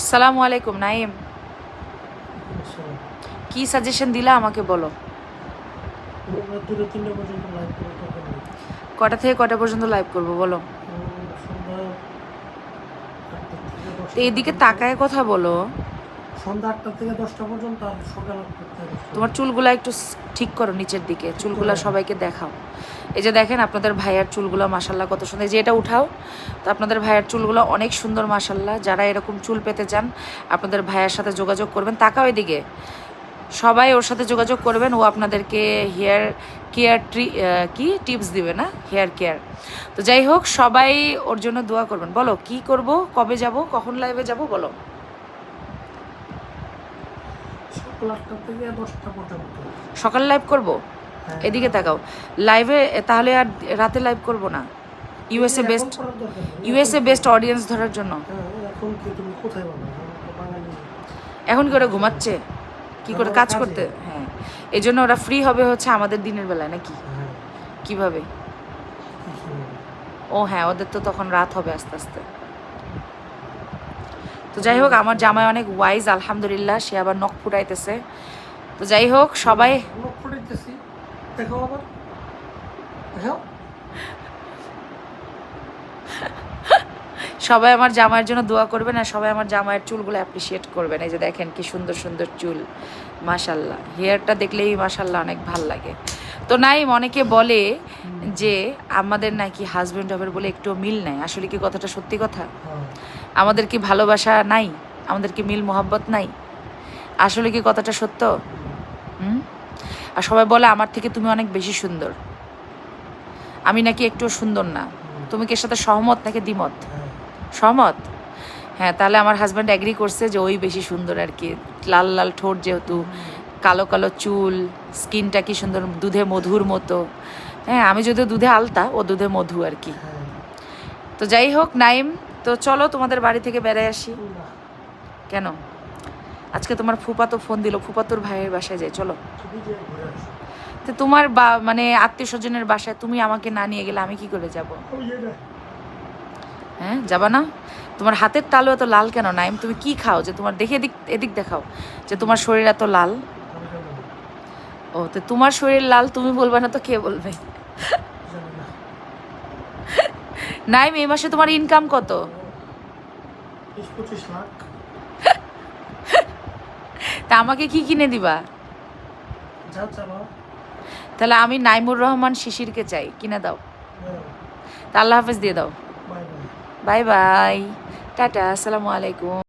আসসালামু আলাইকুম নাইম, কি সাজেশন দিলা আমাকে বলো। কটা থেকে কটা পর্যন্ত লাইভ করবো বলো। তো এইদিকে তাকায় কথা বলো। সন্ধ্যা 8টা থেকে 10টা পর্যন্ত আর সকাল 8টা থেকে 10টা। তোমার চুলগুলা একটু ঠিক করো নিচের দিকে, চুলগুলা সবাইকে দেখাও। এই যে দেখেন আপনাদের ভাইয়ার চুলগুলো মাশাল্লাহ কত সুন্দর, এই যে এটা উঠাও। তো আপনাদের ভাইয়ার চুলগুলো অনেক সুন্দর মাশাল্লাহ। যারা এরকম চুল পেতে চান আপনাদের ভাইয়ার সাথে যোগাযোগ করবেন। তাকাও এদিকে, সবাই ওর সাথে যোগাযোগ করবেন, ও আপনাদেরকে হেয়ার কেয়ার কি টিপস দিবে না, হেয়ার কেয়ার। তো যাই হোক, সবাই ওর জন্য দোয়া করবেন। বলো কি করব, কবে যাব, কখন লাইভে যাব বলো। সকাল 8টা থেকে 10টা পর্যন্ত সকালে লাইভ করব। হ্যাঁ। এদিকে তাকাও, লাইভে তাহলে আর রাতে লাইভ করব না। ইউএসএ এখন বেস্ট, করার দরকার নেই। ইউএসএ বেস্ট অডিয়েন্স ধরার জন্য। হ্যাঁ, এখন কি তুমি কোথায় বলো? এখন তো বাঙালি। এখন কি ওরা ঘুমাচ্ছে, কি করে এখন কাজ কাজে। করতে? হ্যাঁ, এই জন্য ওরা ফ্রি হবে হচ্ছে আমাদের দিনের বেলায় নাকি হ্যাঁ, কিভাবে? কি হবে? ও হ্যাঁ, ওদের তো তখন রাত হবে আস্তে আস্তে। তো যাই হোক, আমার জামাই অনেক ওয়াইজ আলহামদুলিল্লাহ, সে আবার নখ ফুটাইতেছে। তো যাই হোক সবাই, নখ ফুটাইতেছি। দেখো আবার। দেখো। সবাই আমার জামাইয়ের জন্য দোয়া করবেন, আর সবাই আমার জামাইয়ের চুলগুলো অ্যাপ্রিসিয়েট করবেন। এই যে দেখেন কি সুন্দর সুন্দর চুল, মাশাল্লাহ। হেয়ারটা দেখলেই মাশাল্লাহ অনেক ভাল লাগে। তো নাইম, অনেকে বলে যে আমাদের নাকি হাজব্যান্ড ওয়াইফের বলে একটু মিল নাই, আসলে কি কথাটা সত্যি কথা? হ্যাঁ। আমাদের কি ভালোবাসা নাই? আমাদের কি মিল মোহাব্বত নাই? আসলে কি কথাটা সত্য? হুম। আর সবাই বলে আমার থেকে তুমি অনেক বেশি সুন্দর, আমি নাকি একটু সুন্দর না। তুমি কি এর সাথে সহমত নাকি দ্বিমত? হ্যাঁ। সহমত? হ্যাঁ, তাহলে আমার হাজব্যান্ড অ্যাগ্রি করছে যে ওই বেশি সুন্দর আর কি। লাল লাল ঠোঁট, যেহেতু কালো কালো চুল, স্কিনটা কি সুন্দর দুধে মধুর মতো। হ্যাঁ, আমি যদিও দুধে আলতা, ও দুধে মধু আর কি। হ্যাঁ। তো যাই হোক নাইম, তো চলো তোমাদের বাড়ি থেকে বেড়াই আসি। না, কেন? আজকে তোমার ফুপাতো ফোন দিল, ফুপাতোর ভাইয়ের বাসায় যাই চলো। তুমি যে ঘুরে আসো। তো তোমার মানে আত্মীয় স্বজনের বাসায় তুমি আমাকে না নিয়ে গেলে আমি কি করে যাব? ওই যে না। হ্যাঁ, যাবা না? তোমার হাতের তালু এত লাল কেন নাইম? তুমি কি খাও যে তোমার, দেখে এদিক এদিক দেখাও, যে তোমার শরীর এত লাল? আমি জানি না। ও, তো তোমার শরীর লাল তুমি বলবে না তো কে বলবে? জানি না। নাইম, এই মাসে তোমার ইনকাম কত? 20-25 লাখ। তা আমাকে কি কিনে দিবা? যা চালাও। তাহলে আমি নাইমুর রহমান শিশিরকে চাই, কিনে দাও। হ্যাঁ। তা আল্লাহ হাফেজ দিয়ে দাও। Bye bye. Bye bye, tata, আসসালামু আলাইকুম।